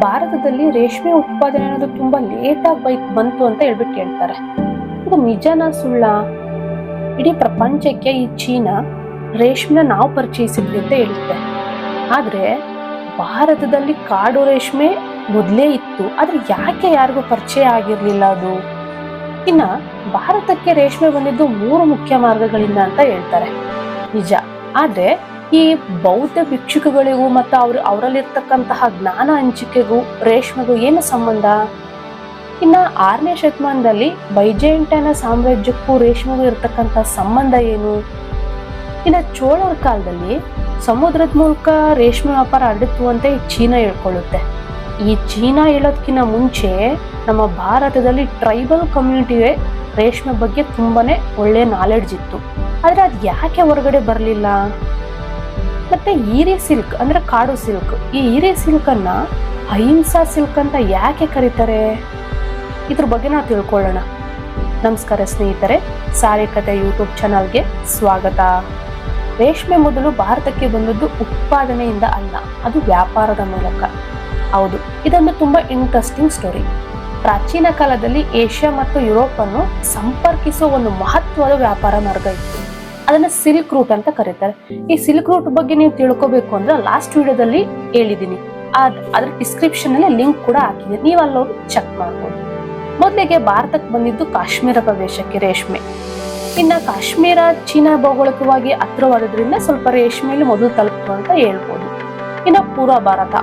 ಭಾರತದಲ್ಲಿ ರೇಷ್ಮೆ ಉತ್ಪಾದನೆ ಅನ್ನೋದು ತುಂಬಾ ಲೇಟಾಗಿ ಬಂತು ಅಂತ ಹೇಳ್ತಾರೆ. ಇದು ನಿಜನಾ ಸುಳ್ಳ? ಇಡೀ ಪ್ರಪಂಚಕ್ಕೆ ಈ ಚೀನಾ ರೇಷ್ಮೆನ ನಾವು ಪರಿಚಯಿಸಿದ್ವಿ ಅಂತ ಹೇಳುತ್ತೆ. ಆದ್ರೆ ಭಾರತದಲ್ಲಿ ಕಾಡು ರೇಷ್ಮೆ ಮೊದಲೇ ಇತ್ತು, ಆದ್ರೆ ಯಾಕೆ ಯಾರಿಗೂ ಪರಿಚಯ ಆಗಿರ್ಲಿಲ್ಲ ಅದು? ಇನ್ನ ಭಾರತಕ್ಕೆ ರೇಷ್ಮೆ ಬಂದಿದ್ದು 3 ಮುಖ್ಯ ಮಾರ್ಗಗಳಿಂದ ಅಂತ ಹೇಳ್ತಾರೆ. ನಿಜ. ಆದ್ರೆ ಈ ಬೌದ್ಧ ಭಿಕ್ಷುಕಗಳಿಗೂ ಮತ್ತು ಅವರಲ್ಲಿರ್ತಕ್ಕಂತಹ ಜ್ಞಾನ ಹಂಚಿಕೆಗೂ ರೇಷ್ಮೆಗೂ ಏನು ಸಂಬಂಧ? ಇನ್ನ 6ನೇ ಶತಮಾನದಲ್ಲಿ ಬೈಜೆಂಟೈನ್ ಸಾಮ್ರಾಜ್ಯಕ್ಕೂ ರೇಷ್ಮೆಗೂ ಇರ್ತಕ್ಕಂಥ ಸಂಬಂಧ ಏನು? ಇನ್ನ ಚೋಳರ ಕಾಲದಲ್ಲಿ ಸಮುದ್ರದ ಮೂಲಕ ರೇಷ್ಮೆ ವ್ಯಾಪಾರ ಹರಡಿತು ಅಂತ ಈ ಚೀನಾ ಹೇಳ್ಕೊಳ್ಳುತ್ತೆ. ಈ ಚೀನಾ ಹೇಳೋದಕ್ಕಿಂತ ಮುಂಚೆ ನಮ್ಮ ಭಾರತದಲ್ಲಿ ಟ್ರೈಬಲ್ ಕಮ್ಯುನಿಟಿಗೆ ರೇಷ್ಮೆ ಬಗ್ಗೆ ತುಂಬಾನೇ ಒಳ್ಳೆ ನಾಲೆಡ್ಜ್ ಇತ್ತು. ಆದ್ರೆ ಅದು ಯಾಕೆ ಹೊರಗಡೆ ಬರಲಿಲ್ಲ? ಮತ್ತೆ ಈರಿ ಸಿಲ್ಕ್ ಅಂದ್ರೆ ಕಾಡು ಸಿಲ್ಕ್, ಈ ಈರಿ ಸಿಲ್ಕ್ ಅನ್ನ ಅಹಿಂಸಾ ಸಿಲ್ಕ್ ಅಂತ ಯಾಕೆ ಕರೀತಾರೆ? ಇದ್ರ ಬಗ್ಗೆ ನಾವು ತಿಳ್ಕೊಳ್ಳೋಣ. ನಮಸ್ಕಾರ ಸ್ನೇಹಿತರೆ, ಸಾರೆ ಕಥೆ ಯೂಟ್ಯೂಬ್ ಚಾನಲ್ಗೆ ಸ್ವಾಗತ. ರೇಷ್ಮೆ ಮೊದಲು ಭಾರತಕ್ಕೆ ಬಂದದ್ದು ಉತ್ಪಾದನೆಯಿಂದ ಅಲ್ಲ, ಅದು ವ್ಯಾಪಾರದ ಮೂಲಕ. ಹೌದು, ಇದೊಂದು ತುಂಬಾ ಇಂಟ್ರೆಸ್ಟಿಂಗ್ ಸ್ಟೋರಿ. ಪ್ರಾಚೀನ ಕಾಲದಲ್ಲಿ ಏಷ್ಯಾ ಮತ್ತು ಯುರೋಪ್ ಅನ್ನು ಸಂಪರ್ಕಿಸುವ ಒಂದು ಮಹತ್ವದ ವ್ಯಾಪಾರ ಮಾರ್ಗ ಇತ್ತು. ಅದನ್ನ ಸಿಲ್ಕ್ ರೂಟ್ ಅಂತ ಕರೀತಾರೆ. ಈ ಸಿಲ್ಕ್ ರೂಟ್ ಬಗ್ಗೆ ನೀವು ತಿಳ್ಕೊಬೇಕು ಅಂದ್ರೆ ಲಾಸ್ಟ್ ವಿಡಿಯೋದಲ್ಲಿ ಹೇಳಿದೀನಿ, ಅದ್ರ ಡಿಸ್ಕ್ರಿಪ್ಷನ್ ಅಲ್ಲಿ ಲಿಂಕ್ ಕೂಡ ಹಾಕಿದ್ದೀನಿ, ನೀವು ಅಲ್ಲೋಗಿ ಚೆಕ್ ಮಾಡ್ಬೋದು. ಮೊದಲಿಗೆ ಭಾರತಕ್ಕೆ ಬಂದಿದ್ದು ಕಾಶ್ಮೀರ ಪ್ರದೇಶಕ್ಕೆ ರೇಷ್ಮೆ. ಇನ್ನ ಕಾಶ್ಮೀರ ಚೀನಾ ಭೌಗೋಳಿಕವಾಗಿ ಹತ್ರವಾದ್ರಿಂದ ಸ್ವಲ್ಪ ರೇಷ್ಮೆಯಲ್ಲಿ ಮೊದಲು ತಲುಪಿತು ಅಂತ ಹೇಳ್ಬೋದು. ಇನ್ನ ಪೂರ್ವ ಭಾರತ,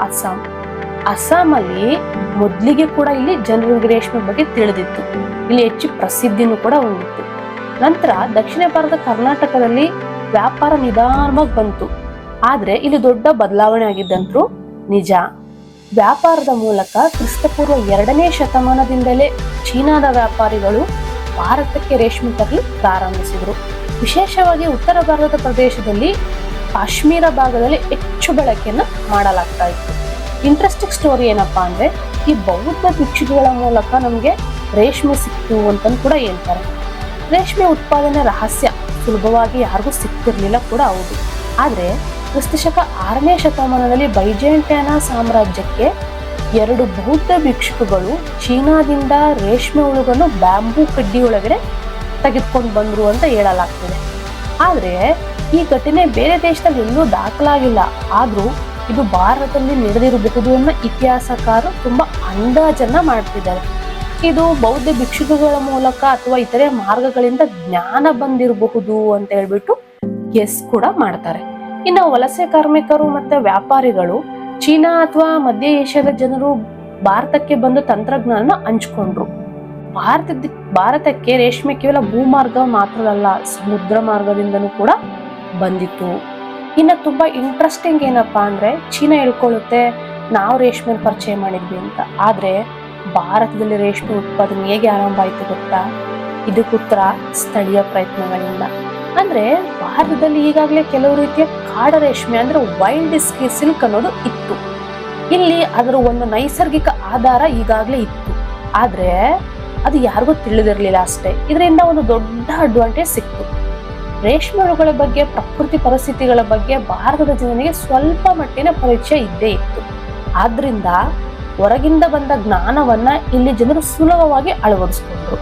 ಅಸ್ಸಾಂ ಅಲ್ಲಿ ಮೊದಲಿಗೆ ಕೂಡ ಇಲ್ಲಿ ಜನರಿಗೆ ರೇಷ್ಮೆ ಬಗ್ಗೆ ತಿಳಿದಿತ್ತು, ಇಲ್ಲಿ ಹೆಚ್ಚು ಪ್ರಸಿದ್ಧಿನೂ ಕೂಡ ಹೊಂದಿತ್ತು. ನಂತರ ದಕ್ಷಿಣ ಭಾರತ ಕರ್ನಾಟಕದಲ್ಲಿ ವ್ಯಾಪಾರ ನಿಧಾನವಾಗಿ ಬಂತು, ಆದ್ರೆ ಇಲ್ಲಿ ದೊಡ್ಡ ಬದಲಾವಣೆ ಆಗಿದ್ದಂತೂ ನಿಜ. ವ್ಯಾಪಾರದ ಮೂಲಕ ಕ್ರಿಸ್ತಪೂರ್ವ 2ನೇ ಶತಮಾನದಿಂದಲೇ ಚೀನಾದ ವ್ಯಾಪಾರಿಗಳು ಭಾರತಕ್ಕೆ ರೇಷ್ಮೆ ತರಲು ಪ್ರಾರಂಭಿಸಿದ್ರು. ವಿಶೇಷವಾಗಿ ಉತ್ತರ ಭಾರತದ ಪ್ರದೇಶದಲ್ಲಿ ಕಾಶ್ಮೀರ ಭಾಗದಲ್ಲಿ ಹೆಚ್ಚು ಬಳಕೆಯನ್ನ ಮಾಡಲಾಗ್ತಾ ಇತ್ತು. ಇಂಟ್ರೆಸ್ಟಿಂಗ್ ಸ್ಟೋರಿ ಏನಪ್ಪಾ ಅಂದ್ರೆ, ಈ ಬೌದ್ಧ ಭಿಕ್ಷುಕಗಳ ಮೂಲಕ ನಮ್ಗೆ ರೇಷ್ಮೆ ಸಿಕ್ತು ಅಂತ ಕೂಡ ಹೇಳ್ತಾರೆ. ರೇಷ್ಮೆ ಉತ್ಪಾದನೆ ರಹಸ್ಯ ಸುಲಭವಾಗಿ ಯಾರಿಗೂ ಸಿಕ್ತಿರ್ಲಿಲ್ಲ ಕೂಡ ಹೌದು. ಆದ್ರೆ ಕ್ರಿಸ್ತಶಕ 6ನೇ ಶತಮಾನದಲ್ಲಿ ಬೈಜೆಂಟೈನ್ ಸಾಮ್ರಾಜ್ಯಕ್ಕೆ 2 ಬೌದ್ಧ ಭಿಕ್ಷುಕಗಳು ಚೀನಾದಿಂದ ರೇಷ್ಮೆ ಹುಳುಗಳನ್ನು ಬ್ಯಾಂಬೂ ಕಡ್ಡಿ ಒಳಗಡೆ ತೆಗೆದುಕೊಂಡು ಬಂದ್ರು ಅಂತ ಹೇಳಲಾಗ್ತದೆ. ಆದ್ರೆ ಈ ಘಟನೆ ಬೇರೆ ದೇಶದಲ್ಲಿ ಎಲ್ಲೂ ದಾಖಲಾಗಿಲ್ಲ, ಆದ್ರೂ ಇದು ಭಾರತದಲ್ಲಿ ನಡೆದಿರಬಹುದು ಅನ್ನೋ ಇತಿಹಾಸಕಾರರು ತುಂಬಾ ಅಂದಾಜನ್ನ ಮಾಡ್ತಿದ್ದಾರೆ. ಇದು ಬೌದ್ಧ ಭಿಕ್ಷುಕಗಳ ಮೂಲಕ ಅಥವಾ ಇತರೆ ಮಾರ್ಗಗಳಿಂದ ಜ್ಞಾನ ಬಂದಿರಬಹುದು ಅಂತ ಹೇಳ್ಬಿಟ್ಟು ಗೆಸ್ ಕೂಡ ಮಾಡ್ತಾರೆ. ಇನ್ನು ವಲಸೆ ಕಾರ್ಮಿಕರು ಮತ್ತೆ ವ್ಯಾಪಾರಿಗಳು ಚೀನಾ ಅಥವಾ ಮಧ್ಯ ಏಷ್ಯಾದ ಜನರು ಭಾರತಕ್ಕೆ ಬಂದು ತಂತ್ರಜ್ಞಾನ ಹಂಚ್ಕೊಂಡ್ರು. ಭಾರತಕ್ಕೆ ರೇಷ್ಮೆ ಕೇವಲ ಭೂಮಾರ್ಗ ಮಾತ್ರವಲ್ಲ, ಸಮುದ್ರ ಮಾರ್ಗದಿಂದನೂ ಕೂಡ ಬಂದಿತ್ತು. ಇನ್ನು ತುಂಬಾ ಇಂಟ್ರೆಸ್ಟಿಂಗ್ ಏನಪ್ಪಾ ಅಂದ್ರೆ, ಚೀನಾ ಹೇಳ್ಕೊಳ್ಳುತ್ತೆ ನಾವು ರೇಷ್ಮೆ ಪರಿಚಯ ಮಾಡಿದ್ವಿ ಅಂತ. ಆದ್ರೆ ಭಾರತದಲ್ಲಿ ರೇಷ್ಮೆ ಉತ್ಪಾದನೆ ಹೇಗೆ ಆರಂಭ ಆಯ್ತು ಗೊತ್ತಾ? ಇದಕ್ಕೆ ಉತ್ತರ ಸ್ಥಳೀಯ ಪ್ರಯತ್ನಗಳಿಂದ. ಅಂದ್ರೆ ಭಾರತದಲ್ಲಿ ಈಗಾಗಲೇ ಕೆಲವು ರೀತಿಯ ಕಾಡ ರೇಷ್ಮೆ ಅಂದ್ರೆ ವೈಲ್ಡ್ ಸಿಲ್ಕ್ ಅನ್ನೋದು ಇತ್ತು. ಇಲ್ಲಿ ಅದರ ಒಂದು ನೈಸರ್ಗಿಕ ಆಧಾರ ಈಗಾಗಲೇ ಇತ್ತು, ಆದ್ರೆ ಅದು ಯಾರಿಗೂ ತಿಳಿದಿರ್ಲಿಲ್ಲ ಅಷ್ಟೇ. ಇದರಿಂದ ಒಂದು ದೊಡ್ಡ ಅಡ್ವಾಂಟೇಜ್ ಸಿಕ್ತು. ರೇಷ್ಮೆ ಹುಳುಗಳ ಬಗ್ಗೆ, ಪ್ರಕೃತಿ ಪರಿಸ್ಥಿತಿಗಳ ಬಗ್ಗೆ ಭಾರತದ ಜನರಿಗೆ ಸ್ವಲ್ಪ ಮಟ್ಟಿನ ಪರಿಚಯ ಇದ್ದೇ ಇತ್ತು. ಆದ್ರಿಂದ ಹೊರಗಿಂದ ಬಂದ ಜ್ಞಾನವನ್ನ ಇಲ್ಲಿ ಜನರು ಸುಲಭವಾಗಿ ಅಳವಡಿಸ್ಕೊಂಡ್ರು.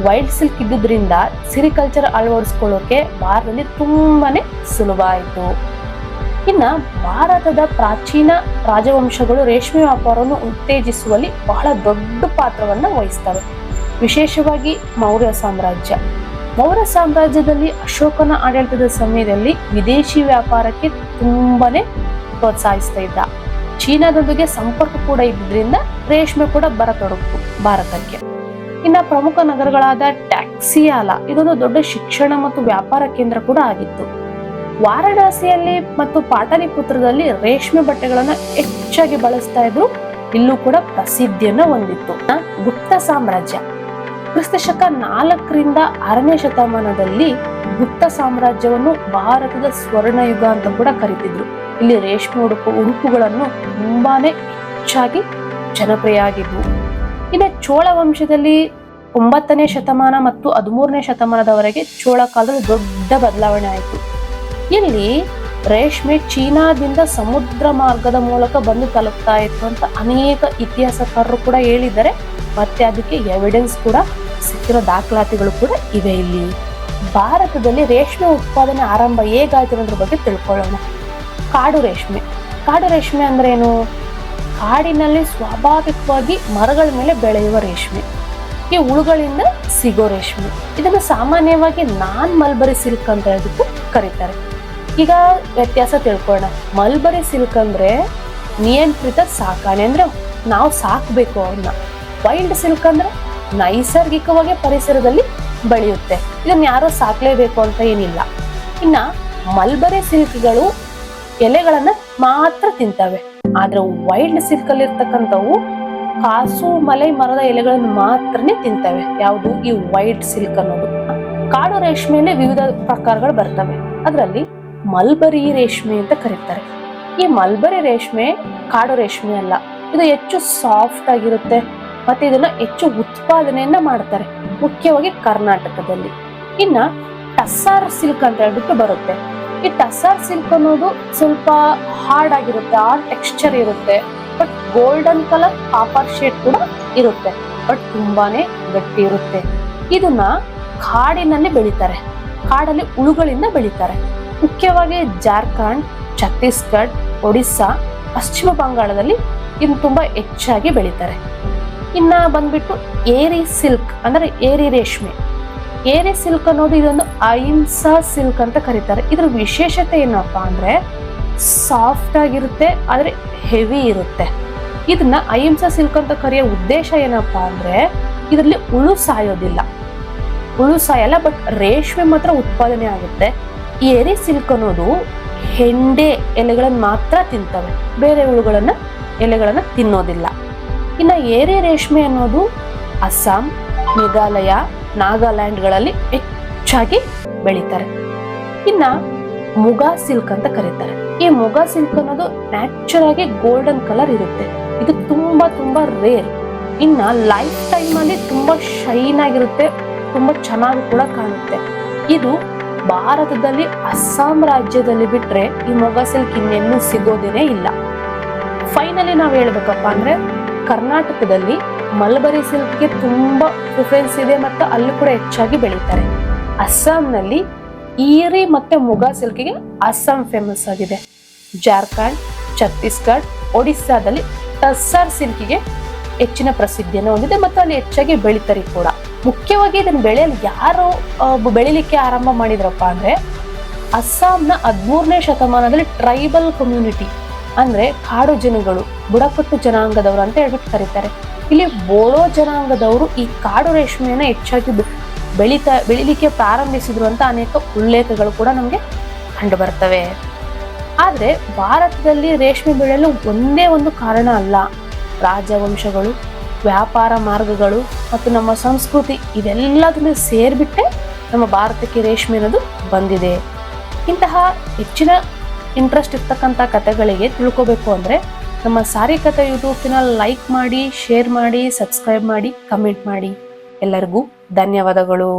ವೈಲ್ಡ್ ಸಿಲ್ಕ್ ಇದ್ದುದ್ರಿಂದ ಸಿರಿಕಲ್ಚರ್ ಅಳವಡಿಸ್ಕೊಳ್ಳೋಕೆ ಭಾರತದಲ್ಲಿ ತುಂಬಾನೇ ಸುಲಭ ಆಯಿತು. ಇನ್ನ ಭಾರತದ ಪ್ರಾಚೀನ ರಾಜವಂಶಗಳು ರೇಷ್ಮೆ ವ್ಯಾಪಾರವನ್ನು ಉತ್ತೇಜಿಸುವಲ್ಲಿ ಬಹಳ ದೊಡ್ಡ ಪಾತ್ರವನ್ನ ವಹಿಸ್ತವೆ. ವಿಶೇಷವಾಗಿ ಮೌರ್ಯ ಸಾಮ್ರಾಜ್ಯದಲ್ಲಿ ಅಶೋಕನ ಆಡಳಿತದ ಸಮಯದಲ್ಲಿ ವಿದೇಶಿ ವ್ಯಾಪಾರಕ್ಕೆ ತುಂಬಾನೇ ಪ್ರೋತ್ಸಾಹಿಸ್ತಾ ಇದ್ದ. ಚೀನಾದೊಂದಿಗೆ ಸಂಪರ್ಕ ಕೂಡ ಇದ್ದಿದ್ರಿಂದ ರೇಷ್ಮೆ ಕೂಡ ಬರತೊಡಗಿತು ಭಾರತಕ್ಕೆ. ಇನ್ನ ಪ್ರಮುಖ ನಗರಗಳಾದ ಟ್ಯಾಕ್ಸಿಯಾಲ ಇದೊಂದು ದೊಡ್ಡ ಶಿಕ್ಷಣ ಮತ್ತು ವ್ಯಾಪಾರ ಕೇಂದ್ರ ಕೂಡ ಆಗಿತ್ತು. ವಾರಣಾಸಿಯಲ್ಲಿ ಮತ್ತು ಪಾಟಲಿಪುತ್ರದಲ್ಲಿ ರೇಷ್ಮೆ ಬಟ್ಟೆಗಳನ್ನ ಹೆಚ್ಚಾಗಿ ಬಳಸ್ತಾ ಇದ್ರು, ಇಲ್ಲೂ ಕೂಡ ಪ್ರಸಿದ್ಧಿಯನ್ನ ಹೊಂದಿತ್ತು. ಗುಪ್ತ ಸಾಮ್ರಾಜ್ಯ ಕ್ರಿಸ್ತಶಕ 4ರಿಂದ 6ನೇ ಶತಮಾನದಲ್ಲಿ ಗುಪ್ತ ಸಾಮ್ರಾಜ್ಯವನ್ನು ಭಾರತದ ಸ್ವರ್ಣಯುಗ ಅಂತ ಕೂಡ ಕರೀತಿದ್ರು. ಇಲ್ಲಿ ರೇಷ್ಮೆ ಉಡುಪುಗಳನ್ನು ತುಂಬಾನೇ ಹೆಚ್ಚಾಗಿ ಜನಪ್ರಿಯ ಆಗಿದ್ವು. ಇನ್ನು ಚೋಳ ವಂಶದಲ್ಲಿ 9ನೇ ಶತಮಾನ ಮತ್ತು 13ನೇ ಶತಮಾನದವರೆಗೆ ಚೋಳ ಕಾಲದಲ್ಲಿ ದೊಡ್ಡ ಬದಲಾವಣೆ ಆಯಿತು. ಇಲ್ಲಿ ರೇಷ್ಮೆ ಚೀನಾದಿಂದ ಸಮುದ್ರ ಮಾರ್ಗದ ಮೂಲಕ ಬಂದು ತಲುಪ್ತಾ ಇತ್ತು ಅಂತ ಅನೇಕ ಇತಿಹಾಸಕಾರರು ಕೂಡ ಹೇಳಿದ್ದಾರೆ. ಮತ್ತೆ ಅದಕ್ಕೆ ಎವಿಡೆನ್ಸ್ ಕೂಡ ಸಿಕ್ಕಿರೋ ದಾಖಲಾತಿಗಳು ಕೂಡ ಇವೆ. ಇಲ್ಲಿ ಭಾರತದಲ್ಲಿ ರೇಷ್ಮೆ ಉತ್ಪಾದನೆ ಆರಂಭ ಹೇಗಾಯ್ತು ಅನ್ನೋದ್ರ ಬಗ್ಗೆ ತಿಳ್ಕೊಳ್ಳೋಣ. ಕಾಡು ರೇಷ್ಮೆ. ಕಾಡು ರೇಷ್ಮೆ ಅಂದ್ರೆ ಏನು? ಕಾಡಿನಲ್ಲಿ ಸ್ವಾಭಾವಿಕವಾಗಿ ಮರಗಳ ಮೇಲೆ ಬೆಳೆಯುವ ರೇಷ್ಮೆ, ಈ ಹುಳುಗಳಿಂದ ಸಿಗೋ ರೇಷ್ಮೆ. ಇದನ್ನು ಸಾಮಾನ್ಯವಾಗಿ ನಾನ್ ಮಲ್ಬರಿ ಸಿಲ್ಕ್ ಅಂತ ಹೇಳ್ಬಿಟ್ಟು ಕರೀತಾರೆ. ಈಗ ವ್ಯತ್ಯಾಸ ತಿಳ್ಕೊಳ್ಳೋಣ. ಮಲ್ಬರಿ ಸಿಲ್ಕ್ ಅಂದ್ರೆ ನಿಯಂತ್ರಿತ ಸಾಕಾಣೆ, ಅಂದ್ರೆ ನಾವು ಸಾಕಬೇಕು ಅವನ್ನ. ವೈಲ್ಡ್ ಸಿಲ್ಕ್ ಅಂದ್ರೆ ನೈಸರ್ಗಿಕವಾಗಿ ಪರಿಸರದಲ್ಲಿ ಬೆಳೆಯುತ್ತೆ, ಇದನ್ನ ಯಾರೋ ಸಾಕ್ಲೇಬೇಕು ಅಂತ ಏನಿಲ್ಲ. ಇನ್ನ ಮಲ್ಬರಿ ಸಿಲ್ಕ್ಗಳು ಎಲೆಗಳನ್ನ ಮಾತ್ರ ತಿಂತವೆ. ಆದ್ರೆ ವೈಲ್ಡ್ ಸಿಲ್ಕ್ ಅಲ್ಲಿ ಇರ್ತಕ್ಕಂಥವು ಕಾಸು ಮಲೈ ಮರದ ಎಲೆಗಳನ್ನು ಮಾತ್ರನೇ ತಿಂತವೆ. ಯಾವುದು? ಈ ವೈಲ್ಡ್ ಸಿಲ್ಕ್ ಅನ್ನೋದು. ಕಾಡು ರೇಷ್ಮೆಯಲ್ಲಿ ವಿವಿಧ ಪ್ರಕಾರಗಳು ಬರ್ತವೆ. ಅದರಲ್ಲಿ ಮಲ್ಬರಿ ರೇಷ್ಮೆ ಅಂತ ಕರೀತಾರೆ. ಈ ಮಲ್ಬರಿ ರೇಷ್ಮೆ ಕಾಡು ರೇಷ್ಮೆ ಅಲ್ಲ, ಇದು ಹೆಚ್ಚು ಸಾಫ್ಟ್ ಆಗಿರುತ್ತೆ. ಮತ್ತೆ ಇದನ್ನ ಹೆಚ್ಚು ಉತ್ಪಾದನೆಯನ್ನ ಮಾಡ್ತಾರೆ, ಮುಖ್ಯವಾಗಿ ಕರ್ನಾಟಕದಲ್ಲಿ. ಇನ್ನ ಟಸ್ಸಾರ್ ಸಿಲ್ಕ್ ಅಂತ ಹೇಳ್ಬಿಟ್ಟು ಬರುತ್ತೆ. ಈ ಟಸ್ಸಾರ್ ಸಿಲ್ಕ್ ಅನ್ನೋದು ಸ್ವಲ್ಪ ಹಾರ್ಡ್ ಆಗಿರುತ್ತೆ, ಆ ಟೆಕ್ಸ್ಚರ್ ಇರುತ್ತೆ. But golden colour copper shade ಕೂಡ ಇರುತ್ತೆ, ಬಟ್ ತುಂಬಾನೇ ಗಟ್ಟಿ ಇರುತ್ತೆ. ಇದನ್ನ ಕಾಡಿನಲ್ಲಿ ಬೆಳೀತಾರೆ, ಕಾಡಲ್ಲಿ ಹುಳುಗಳಿಂದ ಬೆಳೀತಾರೆ. ಮುಖ್ಯವಾಗಿ ಜಾರ್ಖಂಡ್, ಛತ್ತೀಸ್ಗಢ, ಒಡಿಸ್ಸಾ, ಪಶ್ಚಿಮ ಬಂಗಾಳದಲ್ಲಿ ಇದನ್ನು ತುಂಬಾ ಹೆಚ್ಚಾಗಿ ಬೆಳೀತಾರೆ. ಇನ್ನ ಬಂದ್ಬಿಟ್ಟು ಏರಿ ಸಿಲ್ಕ್ ಅಂದ್ರೆ ಏರಿ ರೇಷ್ಮೆ. ಏರಿ ಸಿಲ್ಕ್ ಅನ್ನೋದು ಇದೊಂದು ಅಹಿಂಸಾ ಸಿಲ್ಕ್ ಅಂತ ಕರೀತಾರೆ. ಇದ್ರ ವಿಶೇಷತೆ ಏನಪ್ಪಾ ಅಂದ್ರೆ ಸಾಫ್ಟ್ ಆಗಿರುತ್ತೆ, ಆದ್ರೆ ಹೆವಿ ಇರುತ್ತೆ. ಇದನ್ನ ಅಹಿಂಸಾ ಸಿಲ್ಕ್ ಅಂತ ಕರೆಯೋ ಉದ್ದೇಶ ಏನಪ್ಪಾ ಅಂದ್ರೆ ಇದರಲ್ಲಿ ಹುಳು ಸಾಯೋದಿಲ್ಲ, ಹುಳು ಸಾಯಲ್ಲ, ಬಟ್ ರೇಷ್ಮೆ ಮಾತ್ರ ಉತ್ಪಾದನೆ ಆಗುತ್ತೆ. ಈ ಏರಿ ಸಿಲ್ಕ್ ಅನ್ನೋದು ಹೆಂಡೆ ಎಲೆಗಳನ್ನ ಮಾತ್ರ ತಿಂತವೆ, ಬೇರೆ ಹುಳುಗಳನ್ನ ಎಲೆಗಳನ್ನ ತಿನ್ನೋದಿಲ್ಲ. ಇನ್ನ ಏರಿ ರೇಷ್ಮೆ ಅನ್ನೋದು ಅಸ್ಸಾಂ, ಮೇಘಾಲಯ, ನಾಗಾಲ್ಯಾಂಡ್ಗಳಲ್ಲಿ ಹೆಚ್ಚಾಗಿ ಬೆಳೀತಾರೆ. ಇನ್ನ ಮುಗಾ ಸಿಲ್ಕ್ ಅಂತ ಕರೀತಾರೆ. ಈ ಮುಗಾ ಸಿಲ್ಕ್ ಅನ್ನೋದು ನ್ಯಾಚುರಲ್ ಆಗಿ ಗೋಲ್ಡನ್ ಕಲರ್ ಇರುತ್ತೆ, ಇದು ತುಂಬಾ ರೇರ್. ಇನ್ನ ಲೈಫ್ ಟೈಮ್ ಅಲ್ಲಿ ತುಂಬಾ ಶೈನ್ ಆಗಿರುತ್ತೆ, ತುಂಬಾ ಚೆನ್ನಾಗಿ ಕೂಡ ಕಾಣುತ್ತೆ. ಇದು ಭಾರತದಲ್ಲಿ ಅಸ್ಸಾಂ ರಾಜ್ಯದಲ್ಲಿ ಬಿಟ್ರೆ ಈ ಮೊಗಾ ಸಿಲ್ಕ್ ಇನ್ನೆಲ್ಲೂ ಸಿಗೋದೇನೆ ಇಲ್ಲ. ಫೈನಲಿ ನಾವ್ ಹೇಳ್ಬೇಕಪ್ಪ ಅಂದ್ರೆ ಕರ್ನಾಟಕದಲ್ಲಿ ಮಲ್ಬರಿ ಸಿಲ್ಕ್ಗೆ ತುಂಬಾ ಪ್ರಿಫರೆನ್ಸ್ ಇದೆ, ಮತ್ತೆ ಅಲ್ಲಿ ಕೂಡ ಹೆಚ್ಚಾಗಿ ಬೆಳೀತಾರೆ. ಅಸ್ಸಾಂನಲ್ಲಿ ಈರಿ ಮತ್ತೆ ಮುಗಾ ಸಿಲ್ಕ್ಗೆ ಅಸ್ಸಾಂ ಫೇಮಸ್ ಆಗಿದೆ. ಜಾರ್ಖಂಡ್, ಛತ್ತೀಸ್ಗಢ, ಒಡಿಸ್ಸಾದಲ್ಲಿ ಟಸ್ಸಾರ್ ಸಿಲ್ಕ್ಗೆ ಹೆಚ್ಚಿನ ಪ್ರಸಿದ್ಧಿಯನ್ನು ಹೊಂದಿದೆ, ಮತ್ತು ಅಲ್ಲಿ ಹೆಚ್ಚಾಗಿ ಬೆಳೀತಾರೆ ಕೂಡ. ಮುಖ್ಯವಾಗಿ ಇದನ್ನ ಬೆಳೆಯಲು ಯಾರು ಬೆಳಿಲಿಕ್ಕೆ ಆರಂಭ ಮಾಡಿದ್ರಪ್ಪ ಅಂದ್ರೆ ಅಸ್ಸಾಂನ 13ನೇ ಶತಮಾನದಲ್ಲಿ ಟ್ರೈಬಲ್ ಕಮ್ಯುನಿಟಿ ಅಂದ್ರೆ ಕಾಡು ಜನಗಳು, ಬುಡಕಟ್ಟು ಜನಾಂಗದವರು ಅಂತ ಹೇಳ್ಬಿಟ್ಟು ಕರೀತಾರೆ. ಇಲ್ಲಿ ಬೋಡೋ ಜನಾಂಗದವರು ಈ ಕಾಡು ರೇಷ್ಮೆಯನ್ನ ಹೆಚ್ಚಾಗಿ ಬೆಳಿಲಿಕ್ಕೆ ಪ್ರಾರಂಭಿಸಿದ್ರು ಅಂತ ಅನೇಕ ಉಲ್ಲೇಖಗಳು ಕೂಡ ನಮ್ಗೆ ಕಂಡು ಬರ್ತವೆ. ಆದ್ರೆ ಭಾರತದಲ್ಲಿ ರೇಷ್ಮೆ ಬೆಳೆಯಲು ಒಂದೇ ಒಂದು ಕಾರಣ ಅಲ್ಲ. ರಾಜವಂಶಗಳು, ವ್ಯಾಪಾರ ಮಾರ್ಗಗಳು ಮತ್ತು ನಮ್ಮ ಸಂಸ್ಕೃತಿ ಇದೆಲ್ಲದನ್ನು ಸೇರ್ಬಿಟ್ಟೆ ನಮ್ಮ ಭಾರತಕ್ಕೆ ರೇಷ್ಮೆ ಅನ್ನೋದು ಬಂದಿದೆ. ಇಂತಹ ಹೆಚ್ಚಿನ ಇಂಟ್ರೆಸ್ಟ್ ಇರ್ತಕ್ಕಂಥ ಕಥೆಗಳಿಗೆ ತಿಳ್ಕೋಬೇಕು ಅಂದ್ರೆ ನಮ್ಮ ಸಾರಿಕಥಾ ಯೂಟ್ಯೂಬ್ ಚಾನಲ್ ಲೈಕ್ ಮಾಡಿ, ಶೇರ್ ಮಾಡಿ, ಸಬ್ಸ್ಕ್ರೈಬ್ ಮಾಡಿ, ಕಮೆಂಟ್ ಮಾಡಿ. ಎಲ್ಲರಿಗೂ ಧನ್ಯವಾದಗಳು.